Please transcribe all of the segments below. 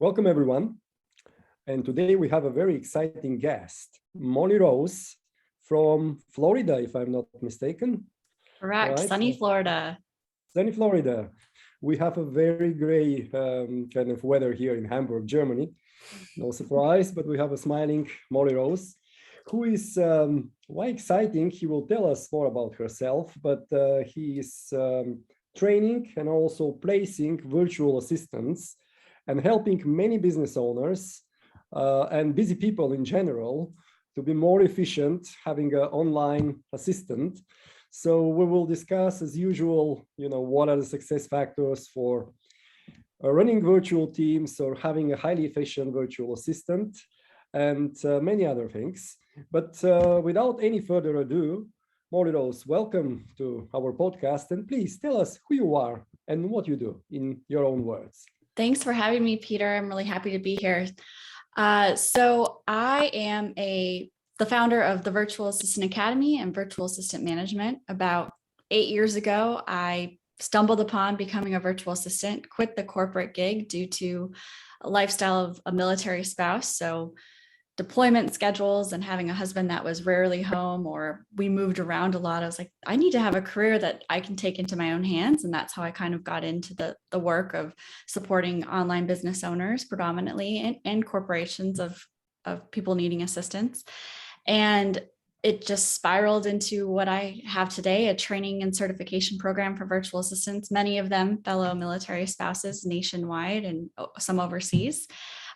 Welcome, everyone. And today we have a very exciting guest, Molly Rose from Florida, if I'm not mistaken. Correct. Right? Sunny Florida. Sunny Florida. We have a very gray kind of weather here in Hamburg, Germany. No surprise, but we have a smiling Molly Rose, who is why exciting. He will tell us more about herself, but he is training and also placing virtual assistants and helping many business owners and busy people in general to be more efficient, having an online assistant. So we will discuss, as usual, what are the success factors for running virtual teams or having a highly efficient virtual assistant, and many other things. But without any further ado, Molly Rose, welcome to our podcast, and please tell us who you are and what you do in your own words. Thanks for having me, Peter. I'm really happy to be here. So I am the founder of the Virtual Assistant Academy and Virtual Assistant Management. About 8 years ago, I stumbled upon becoming a virtual assistant, quit the corporate gig due to a lifestyle of a military spouse. So deployment schedules and having a husband that was rarely home, or we moved around a lot. I was like, I need to have a career that I can take into my own hands. And that's how I kind of got into the work of supporting online business owners predominantly and corporations of people needing assistance. And it just spiraled into what I have today, a training and certification program for virtual assistants, many of them fellow military spouses nationwide and some overseas.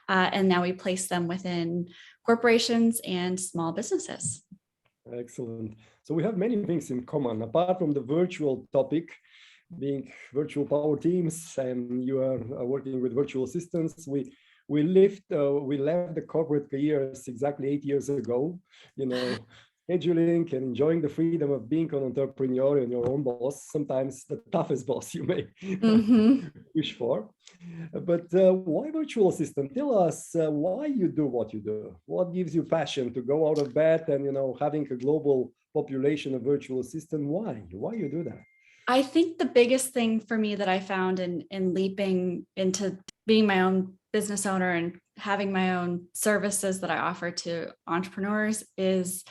And now we place them within corporations and small businesses. Excellent. So we have many things in common, apart from the virtual topic, being virtual power teams, and you are working with virtual assistants. We left the corporate careers exactly 8 years ago, scheduling and enjoying the freedom of being an entrepreneur and your own boss, sometimes the toughest boss you may wish for. But why virtual assistant? Tell us why you do what you do. What gives you passion to go out of bed and, having a global population of virtual assistant? Why you do that? I think the biggest thing for me that I found in leaping into being my own business owner and having my own services that I offer to entrepreneurs is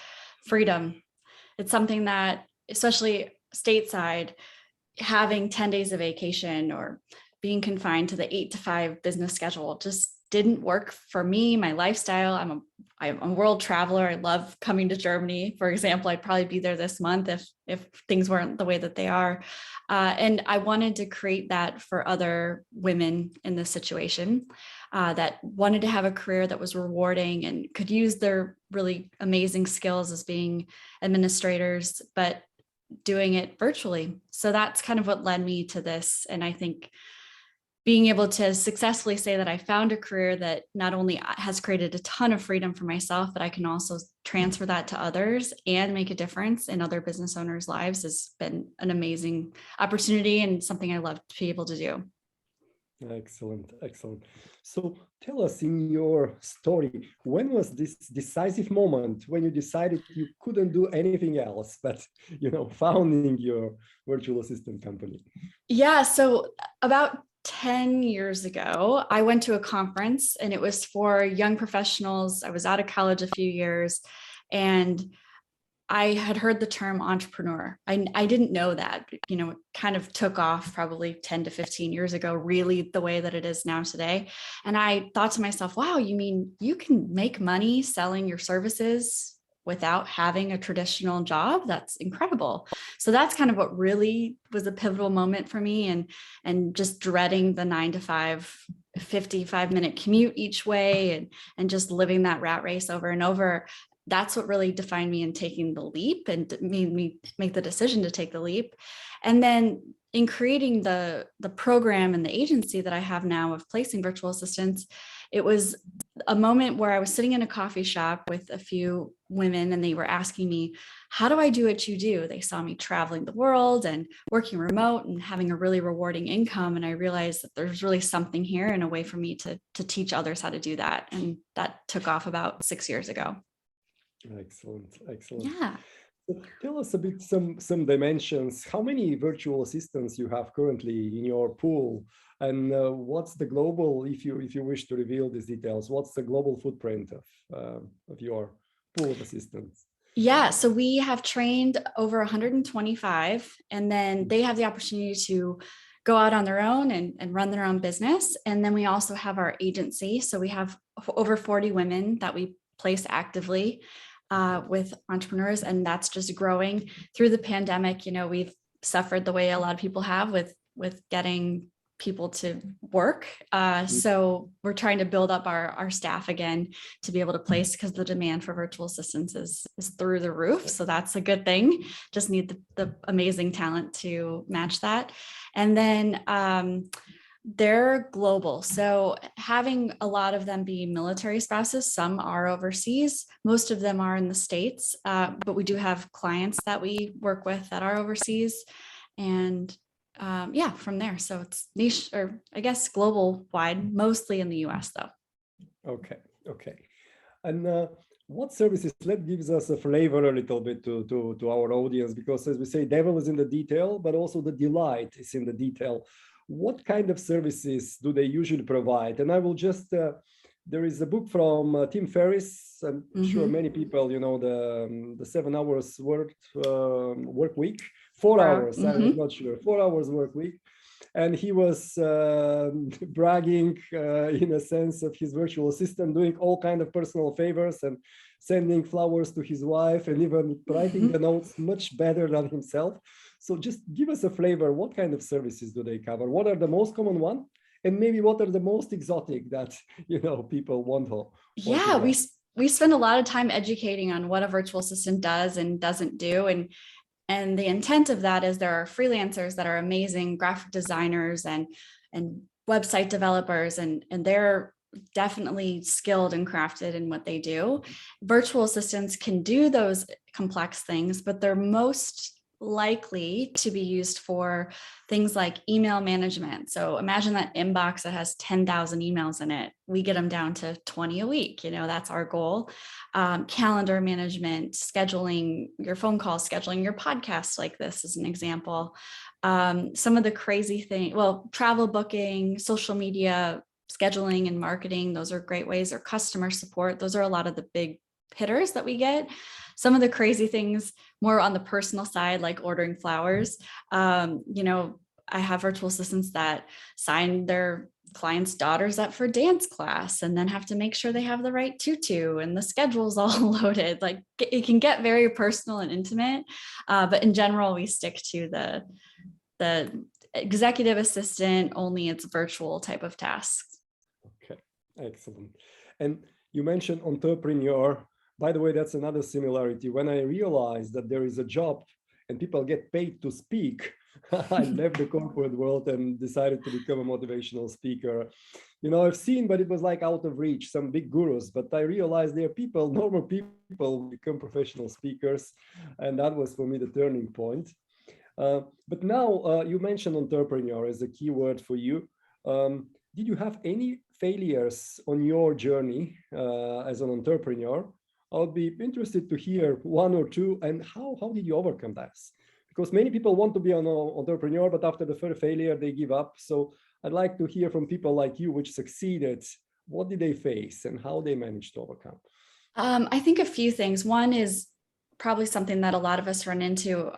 freedom. It's something that, especially stateside, having 10 days of vacation or being confined to the 8 to 5 business schedule just didn't work for me, my lifestyle. I'm a world traveler. I love coming to Germany, for example. I'd probably be there this month if things weren't the way that they are. And I wanted to create that for other women in this situation that wanted to have a career that was rewarding and could use their really amazing skills as being administrators, but doing it virtually. So that's kind of what led me to this. And I think being able to successfully say that I found a career that not only has created a ton of freedom for myself, but I can also transfer that to others and make a difference in other business owners' lives has been an amazing opportunity and something I love to be able to do. Excellent. So tell us, in your story, when was this decisive moment when you decided you couldn't do anything else but, founding your virtual assistant company? Yeah, so about 10 years ago, I went to a conference and it was for young professionals. I was out of college a few years and I had heard the term entrepreneur. I didn't know that, it kind of took off probably 10 to 15 years ago, really the way that it is now today. And I thought to myself, wow, you mean you can make money selling your services without having a traditional job? That's incredible. So that's kind of what really was a pivotal moment for me, and just dreading the 9 to 5, 55-minute commute each way and just living that rat race over and over. That's what really defined me in taking the leap and made me make the decision to take the leap. And then in creating the program and the agency that I have now of placing virtual assistants, it was a moment where I was sitting in a coffee shop with a few women and they were asking me, how do I do what you do? They saw me traveling the world and working remote and having a really rewarding income. And I realized that there's really something here and a way for me to teach others how to do that. And that took off about 6 years ago. Excellent. Yeah. Tell us a bit some dimensions. How many virtual assistants you have currently in your pool, and what's the global? If you wish to reveal these details, what's the global footprint of your pool of assistants? Yeah, so we have trained over 125, and then they have the opportunity to go out on their own and run their own business. And then we also have our agency. So we have over 40 women that we place actively with entrepreneurs, and that's just growing through the pandemic. We've suffered the way a lot of people have with getting people to work. So we're trying to build up our staff again to be able to place, because the demand for virtual assistants is through the roof. So that's a good thing. Just need the amazing talent to match that. And then they're global. So having a lot of them be military spouses, some are overseas, most of them are in the States, but we do have clients that we work with that are overseas. And yeah, from there. So it's niche, or I guess global wide, mostly in the US though. Okay. And what services, that gives us a flavor a little bit to our audience, because as we say, devil is in the detail, but also the delight is in the detail. What kind of services do they usually provide? And I will just, there is a book from Tim Ferriss. I'm sure many people, the 7 hours work week, 4 hours, I'm not sure, 4 hours work week. And he was bragging in a sense of his virtual assistant doing all kind of personal favors and sending flowers to his wife and even writing the notes much better than himself. So just give us a flavor. What kind of services do they cover? What are the most common one? And maybe what are the most exotic that, people want to Yeah, we spend a lot of time educating on what a virtual assistant does and doesn't do. And the intent of that is there are freelancers that are amazing graphic designers and website developers, and they're definitely skilled and crafted in what they do. Virtual assistants can do those complex things, but they're most likely to be used for things like email management. So imagine that inbox that has 10,000 emails in it. We get them down to 20 a week. That's our goal. Calendar management, scheduling your phone calls, scheduling your podcast like this is an example. Some of the crazy things, travel booking, social media, scheduling and marketing, those are great ways, or customer support. Those are a lot of the big hitters that we get. Some of the crazy things more on the personal side, like ordering flowers. I have virtual assistants that sign their clients' daughters up for dance class and then have to make sure they have the right tutu and the schedule's all loaded. Like it can get very personal and intimate, but in general, we stick to the executive assistant, only it's virtual type of tasks. Okay, excellent. And you mentioned entrepreneur. By the way, that's another similarity. When I realized that there is a job and people get paid to speak, I left the corporate world and decided to become a motivational speaker. I've seen, but it was like out of reach, some big gurus, but I realized there are people, normal people who become professional speakers. And that was for me the turning point. But now you mentioned entrepreneur as a key word for you. Did you have any failures on your journey as an entrepreneur? I'll be interested to hear one or two, and how did you overcome that? Because many people want to be an entrepreneur, but after the first failure, they give up. So I'd like to hear from people like you, which succeeded. What did they face and how they managed to overcome? I think a few things. One is probably something that a lot of us run into,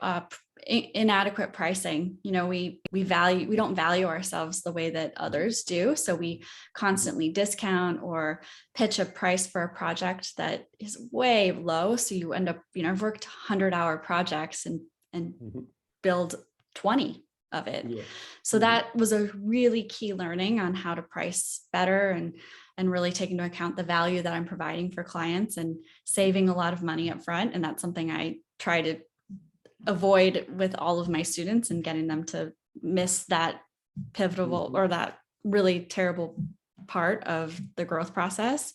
inadequate pricing. We don't value ourselves the way that others do. So we constantly discount or pitch a price for a project that is way low. So you end up, I've worked 100-hour projects and build 20 of it. Yeah. So that was a really key learning on how to price better and really take into account the value that I'm providing for clients and saving a lot of money up front. And that's something I try to avoid with all of my students, and getting them to miss that pivotal or that really terrible part of the growth process.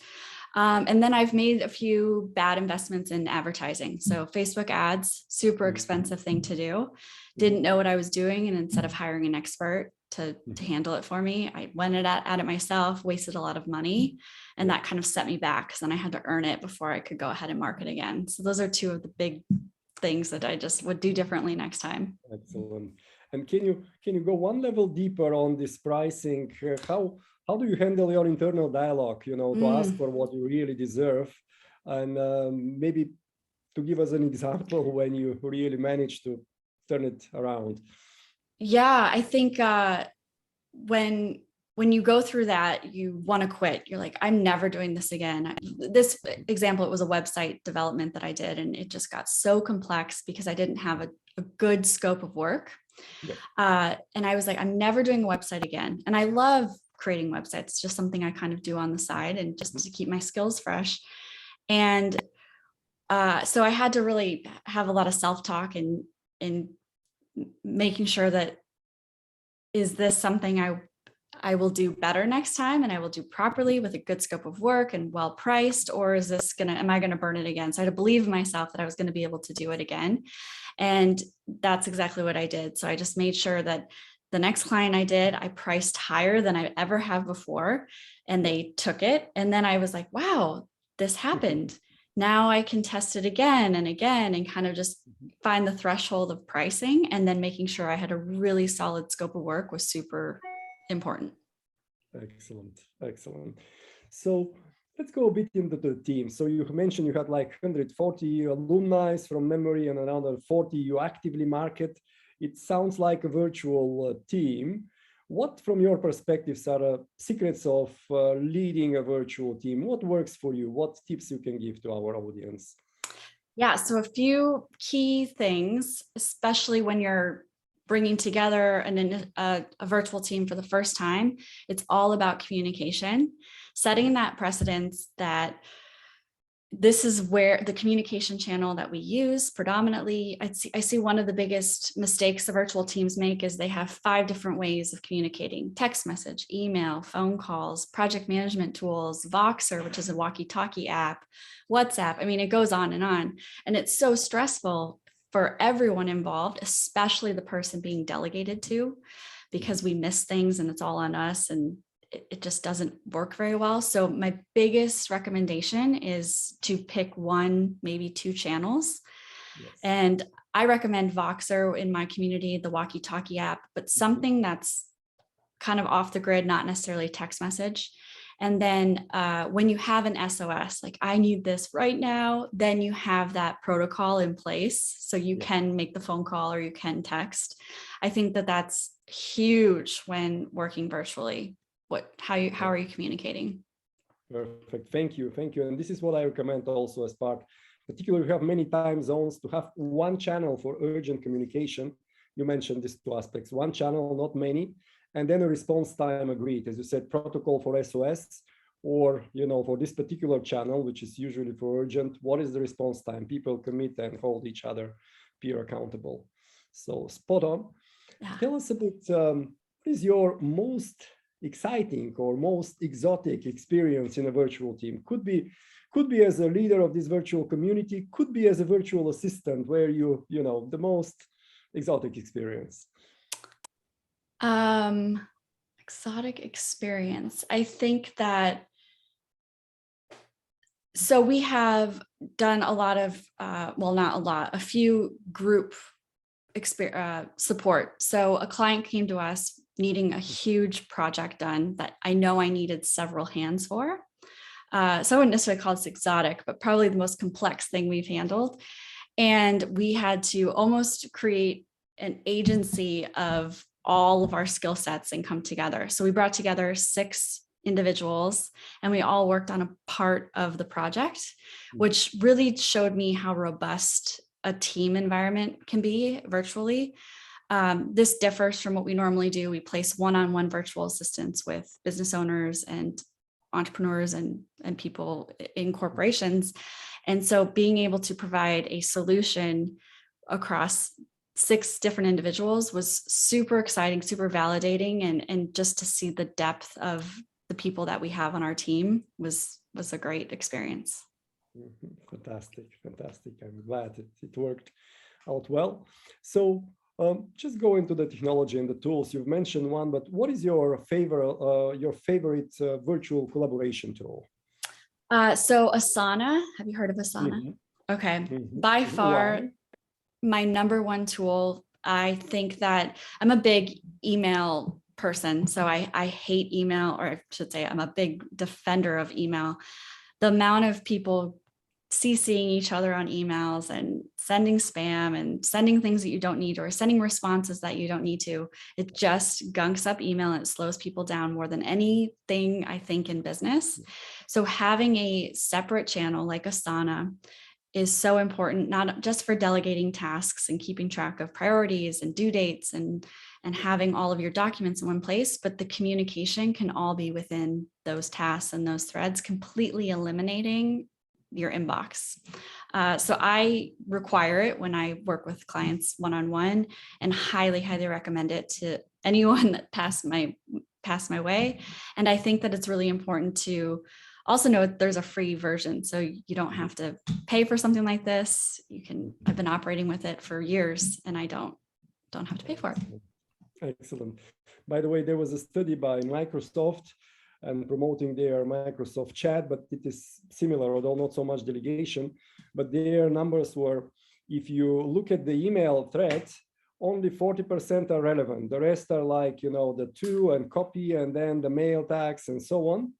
And then I've made a few bad investments in advertising. So Facebook ads, super expensive thing to do. Didn't know what I was doing. And instead of hiring an expert to handle it for me, I went at it myself, wasted a lot of money. And that kind of set me back, because then I had to earn it before I could go ahead and market again. So those are two of the things that I just would do differently next time. Excellent. And can you go one level deeper on this pricing? How do you handle your internal dialogue, to ask for what you really deserve? And maybe to give us an example when you really manage to turn it around. Yeah, I think when you go through that, you want to quit. You're like, I'm never doing this again. This example, it was a website development that I did, and it just got so complex because I didn't have a good scope of work. Yep. And I was like, I'm never doing a website again. And I love creating websites. It's just something I kind of do on the side and just to keep my skills fresh. And so I had to really have a lot of self-talk and making sure that, is this something I will do better next time and I will do properly with a good scope of work and well priced, or is this am I gonna burn it again? So I had to believe in myself that I was gonna be able to do it again. And that's exactly what I did. So I just made sure that the next client I did, I priced higher than I ever have before, and they took it. And then I was like, wow, this happened. Now I can test it again and again and kind of just find the threshold of pricing, and then making sure I had a really solid scope of work was super important. Excellent, excellent. So let's go a bit into the team. So you mentioned you had like 140 alumni from memory and another 40 you actively market. It sounds like a virtual team. What, from your perspectives, are secrets of leading a virtual team? What works for you? What tips you can give to our audience? Yeah, so a few key things, especially when you're bringing together a virtual team for the first time. It's all about communication, setting that precedence that this is where the communication channel that we use predominantly. I see one of the biggest mistakes the virtual teams make is they have 5 different ways of communicating: text message, email, phone calls, project management tools, Voxer, which is a walkie-talkie app, WhatsApp. I mean, it goes on. And it's so stressful for everyone involved, especially the person being delegated to, because we miss things and it's all on us, and it just doesn't work very well. So my biggest recommendation is to pick 1, maybe 2 channels. Yes. And I recommend Voxer in my community, the walkie-talkie app, but something that's kind of off the grid, not necessarily text message. And then when you have an SOS, like I need this right now, then you have that protocol in place. So you can make the phone call or you can text. I think that that's huge when working virtually. How are you communicating? Perfect. Thank you. And this is what I recommend also as part, particularly if you have many time zones, to have 1 channel for urgent communication. You mentioned these 2 aspects: 1 channel, not many, and then a response time agreed, as you said, protocol for SOS, or for this particular channel, which is usually for urgent, what is the response time? People commit and hold each other peer accountable. So spot on. Yeah. Tell us a bit, what is your most exciting or most exotic experience in a virtual team? Could be as a leader of this virtual community, could be as a virtual assistant, where the most exotic experience. Exotic experience. I think that, so we have done a lot of, not a lot, a few group support. So a client came to us needing a huge project done that I know I needed several hands for. So I wouldn't necessarily call this exotic, but probably the most complex thing we've handled. And we had to almost create an agency of all of our skill sets and come together. So we brought together 6 individuals and we all worked on a part of the project, which really showed me how robust a team environment can be virtually. This differs from what we normally do. We place one-on-one virtual assistants with business owners and entrepreneurs and people in corporations. And so being able to provide a solution across 6 different individuals was super exciting, super validating. And just to see the depth of the people that we have on our team was a great experience. Fantastic. I'm glad it worked out well. So just go into the technology and the tools. You've mentioned one, but what is your favorite virtual collaboration tool? So Asana. Have you heard of Asana? Okay. By far, my number one tool. I think that I'm a big email person. So I hate email, or I should say I'm a big defender of email. The amount of people CCing each other on emails and sending spam and sending things that you don't need, or sending responses that you don't need to, it just gunks up email and it slows people down more than anything, I think, in business. So having a separate channel like Asana is so important, not just for delegating tasks and keeping track of priorities and due dates and having all of your documents in one place, but the communication can all be within those tasks and those threads, completely eliminating your inbox. So I require it when I work with clients one-on-one, and highly, highly recommend it to anyone that passed my way. And I think that it's really important to also know there's a free version, so you don't have to pay for something like this. I've been operating with it for years, and I don't have to pay for it. Excellent. By the way, there was a study by Microsoft and promoting their Microsoft chat, but it is similar, although not so much delegation. But their numbers were, if you look at the email threads, only 40% are relevant. The rest are like, the to and copy and then the mail tags and so on.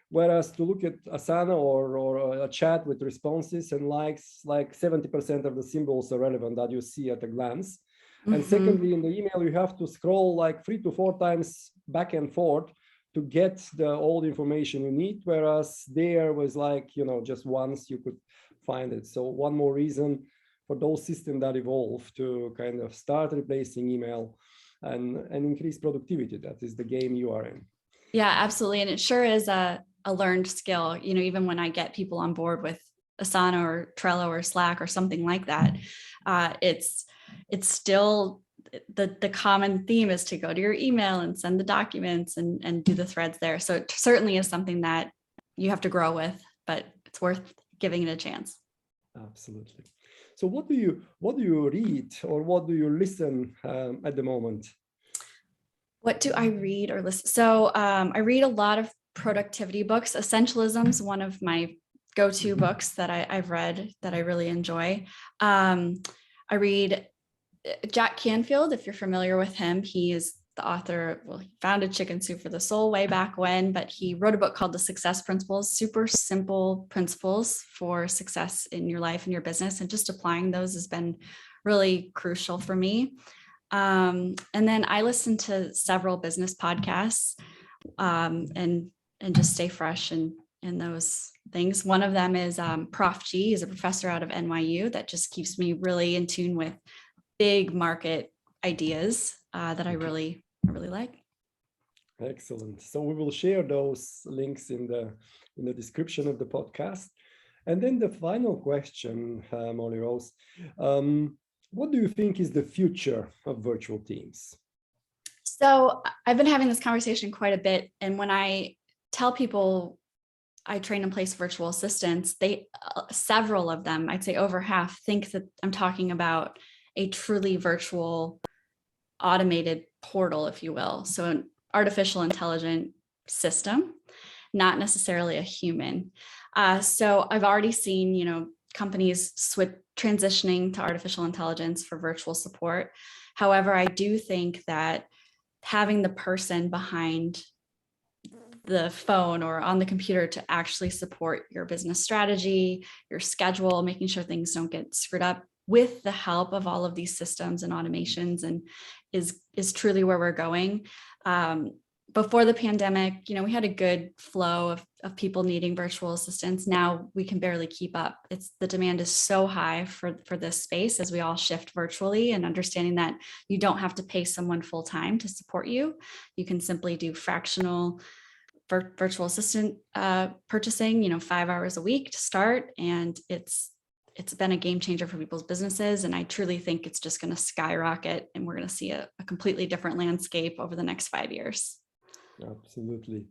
Whereas to look at Asana or a chat with responses and likes, like 70% of the symbols are relevant that you see at a glance. And secondly, in the email, you have to scroll like 3 to 4 times back and forth to get all the information you need. Whereas there was like, just once you could find it. So one more reason for those systems that evolve to kind of start replacing email and increase productivity. That is the game you are in. Yeah, absolutely. And it sure is a learned skill. Even when I get people on board with Asana or Trello or Slack or something like that, it's still the common theme is to go to your email and send the documents and do the threads there. So it certainly is something that you have to grow with, but it's worth giving it a chance. Absolutely. So what do you read or what do you listen at the moment? What do I read or listen? So I read a lot of productivity books. Essentialism is one of my go-to books that I've read that I really enjoy. I read Jack Canfield, if you're familiar with him. He is the author, he founded Chicken Soup for the Soul way back when, but he wrote a book called The Success Principles, super simple principles for success in your life and your business. And just applying those has been really crucial for me. And then I listen to several business podcasts and just stay fresh in those things. One of them is Prof G. He's a professor out of NYU that just keeps me really in tune with big market ideas that I really like. Excellent. So we will share those links in the description of the podcast. And then the final question, Molly Rose, what do you think is the future of virtual teams? So I've been having this conversation quite a bit. And when I tell people I train and place virtual assistants, several of them, I'd say over half, think that I'm talking about a truly virtual automated portal, if you will. So an artificial intelligent system, not necessarily a human. So I've already seen, companies transitioning to artificial intelligence for virtual support. However, I do think that having the person behind the phone or on the computer to actually support your business strategy, your schedule, making sure things don't get screwed up with the help of all of these systems and automations, and is truly where we're going. Before the pandemic, we had a good flow of people needing virtual assistants. Now we can barely keep up. The demand is so high for this space as we all shift virtually, and understanding that you don't have to pay someone full time to support you. You can simply do fractional virtual assistant purchasing, 5 hours a week to start. And it's been a game changer for people's businesses. And I truly think it's just going to skyrocket, and we're going to see a completely different landscape over the next 5 years. Absolutely.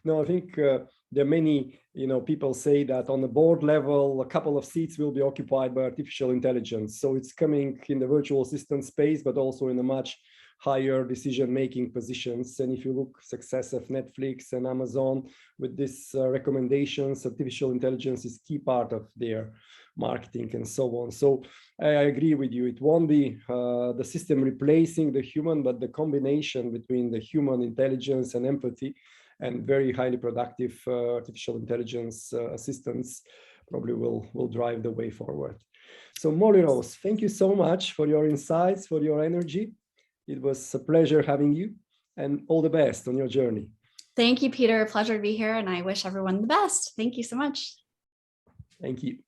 No, I think there are many, people say that on the board level, a couple of seats will be occupied by artificial intelligence. So it's coming in the virtual assistant space, but also in a much higher decision-making positions. And if you look success of Netflix and Amazon with these recommendations, artificial intelligence is key part of their marketing, and so on. So I agree with you. It won't be the system replacing the human, but the combination between the human intelligence and empathy and very highly productive artificial intelligence assistants probably will drive the way forward. So Molly Rose, thank you so much for your insights, for your energy. It was a pleasure having you, and all the best on your journey. Thank you, Peter. A pleasure to be here, and I wish everyone the best. Thank you so much. Thank you.